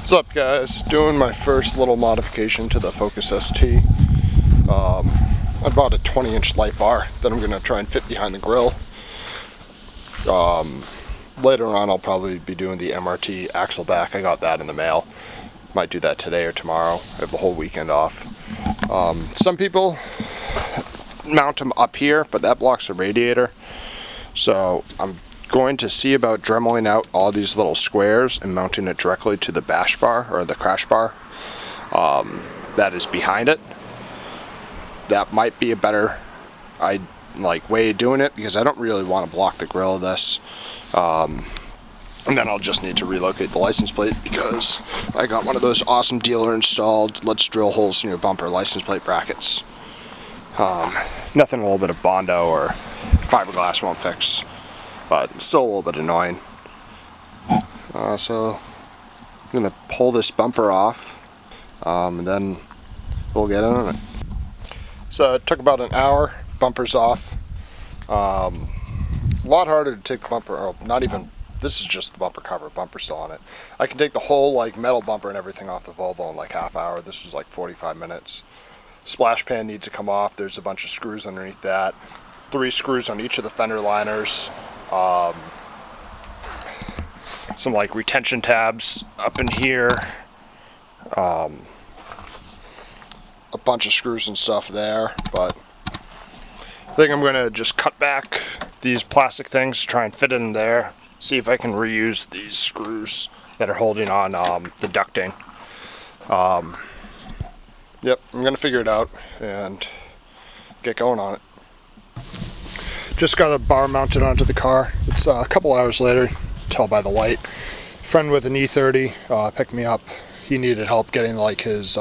What's up, guys? Doing my first little modification to the Focus ST. I bought a 20-inch light bar that I'm going to try and fit behind the grill. Later on I'll probably be doing the MRT axle back. I got that in the mail. Might do that today or tomorrow. I have the whole weekend off. Some people mount them up here, but that blocks the radiator. So I'm going to see about dremeling out all these little squares and mounting it directly to the bash bar or the crash bar that is behind it. That might be a better way of doing it, because I don't really want to block the grill of this. And then I'll just need to relocate the license plate, because I got one of those awesome dealer installed let's drill holes in your bumper license plate brackets. Nothing a little bit of Bondo or fiberglass won't fix, but it's still a little bit annoying. So I'm going to pull this bumper off, and then we'll get on it. So it took about an hour, bumper's off. A lot harder to take the bumper, or not even, this is just the bumper cover, bumper's still on it. I can take the whole metal bumper and everything off the Volvo in half hour. This was 45 minutes. Splash pan needs to come off. There's a bunch of screws underneath that. 3 screws on each of the fender liners. Some retention tabs up in here. A bunch of screws and stuff there, but I think I'm gonna just cut back these plastic things, try and fit it in there, see if I can reuse these screws that are holding on the ducting. Yep, I'm gonna figure it out and get going on it. Just got a bar mounted onto the car. It's a couple hours later, tell by the light. Friend with an E30 picked me up. He needed help getting his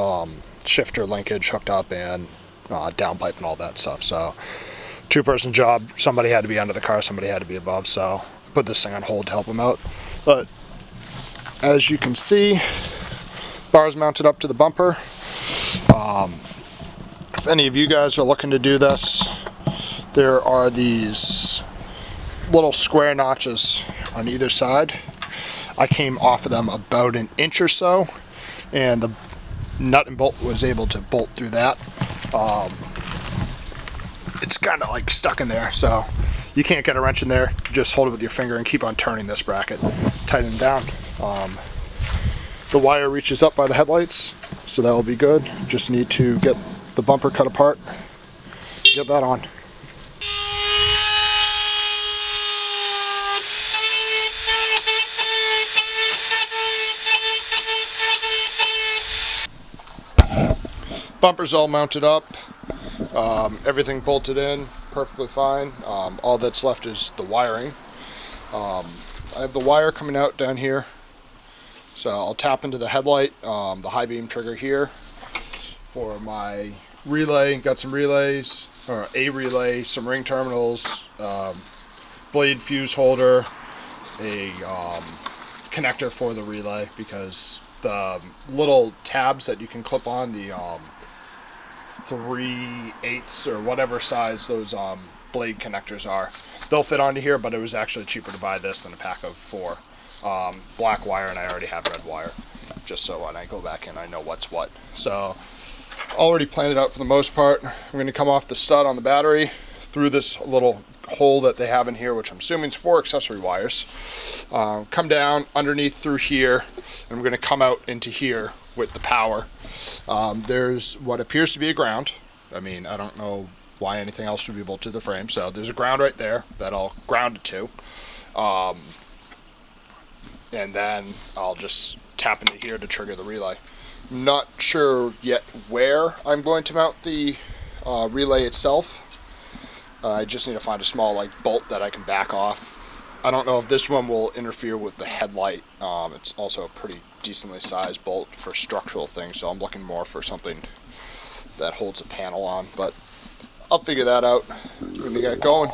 shifter linkage hooked up and downpipe and all that stuff. So 2-person job. Somebody had to be under the car, somebody had to be above, so put this thing on hold to help him out. But as you can see, bar's mounted up to the bumper. If any of you guys are looking to do this, there are these little square notches on either side. I came off of them about an inch or so, and the nut and bolt was able to bolt through that. It's kind of stuck in there, so you can't get a wrench in there. Just hold it with your finger and keep on turning this bracket, tighten it down. The wire reaches up by the headlights, so that will be good. Just need to get the bumper cut apart, get that on. Bumper's all mounted up, everything bolted in perfectly fine. All that's left is the wiring. I have the wire coming out down here, so I'll tap into the headlight, the high beam trigger here for my relay. Got some relays, or a relay, some ring terminals, blade fuse holder, a connector for the relay, because the little tabs that you can clip on, the 3/8 or whatever size those blade connectors are, they'll fit onto here, but it was actually cheaper to buy this than a pack of 4. Black wire, and I already have red wire, just so when I go back in I know what's what. So already planned it out for the most part. I'm going to come off the stud on the battery through this little hole that they have in here, which I'm assuming is 4 accessory wires. Come down underneath through here, and we're going to come out into here with the power. There's what appears to be a ground. I mean, I don't know why anything else would be bolted to the frame. So there's a ground right there that I'll ground it to. And then I'll just tap into here to trigger the relay. Not sure yet where I'm going to mount the relay itself. I just need to find a small bolt that I can back off. I don't know if this one will interfere with the headlight. It's also a pretty decently sized bolt for structural things, so I'm looking more for something that holds a panel on, but I'll figure that out when we get going.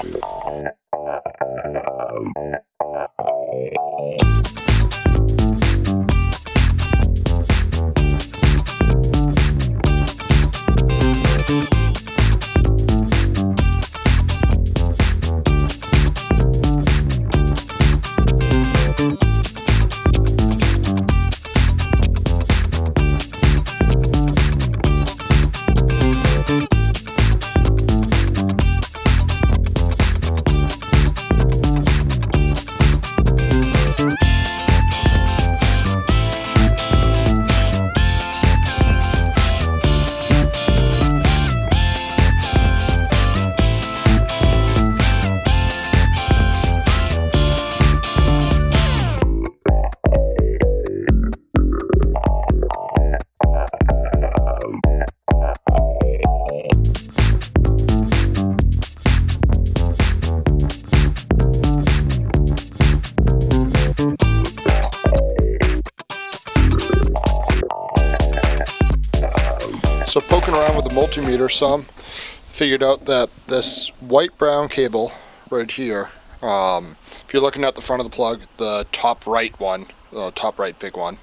So poking around with the multimeter some, figured out that this white brown cable right here, if you're looking at the front of the plug, the top right one, the top right big one,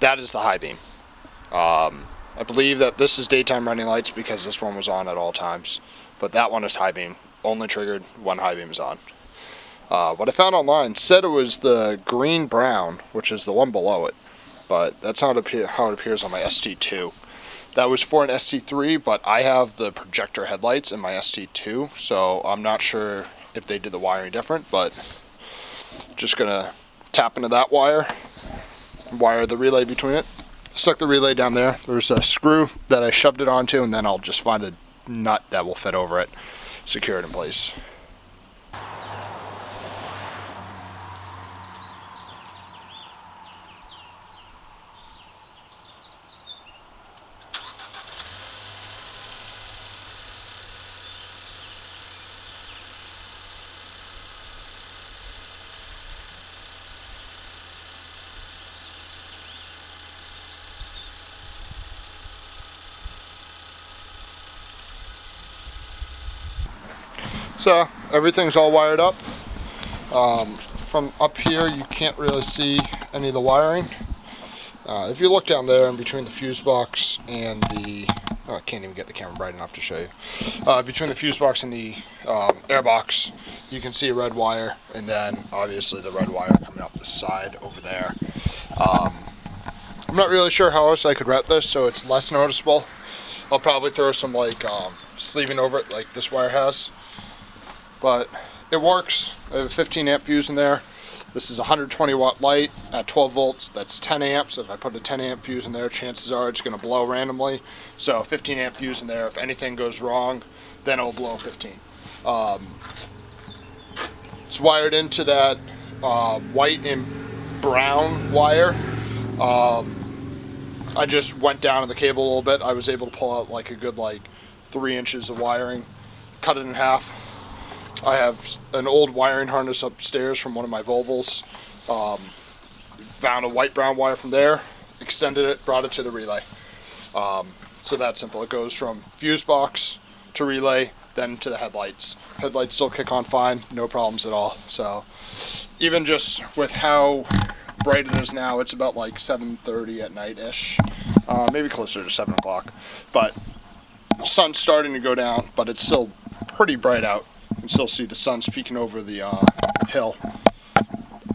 that is the high beam. I believe that this is daytime running lights because this one was on at all times, but that one is high beam, only triggered when high beam is on. What I found online said it was the green brown, which is the one below it, but that's not how it appears on my ST2. That was for an ST3, but I have the projector headlights in my ST2, so I'm not sure if they did the wiring different, but just gonna tap into that wire the relay between it. Stuck the relay down there. There's a screw that I shoved it onto, and then I'll just find a nut that will fit over it, secure it in place. So everything's all wired up. From up here you can't really see any of the wiring. If you look down there in between the fuse box and the, I can't even get the camera bright enough to show you. Between the fuse box and the air box, you can see a red wire, and then obviously the red wire coming up the side over there. I'm not really sure how else I could route this so it's less noticeable. I'll probably throw some like sleeving over it like this wire has. But it works. I have a 15 amp fuse in there. This is a 120 watt light at 12 volts. That's 10 amps. If I put a 10 amp fuse in there, chances are it's going to blow randomly. So 15 amp fuse in there. If anything goes wrong, then it will blow 15. It's wired into that white and brown wire. I just went down in the cable a little bit. I was able to pull out like a good 3 inches of wiring, cut it in half. I have an old wiring harness upstairs from one of my Volvos. Found a white-brown wire from there, extended it, brought it to the relay. So that's simple. It goes from fuse box to relay, then to the headlights. Headlights still kick on fine, no problems at all. So even just with how bright it is now, it's about like 7:30 at night-ish, maybe closer to 7 o'clock. But the sun's starting to go down, but it's still pretty bright out. You can still see the sun's peeking over the hill.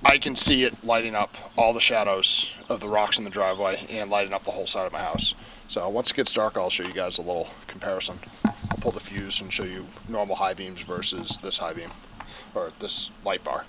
I can see it lighting up all the shadows of the rocks in the driveway and lighting up the whole side of my house. So once it gets dark, I'll show you guys a little comparison. I'll pull the fuse and show you normal high beams versus this high beam, or this light bar.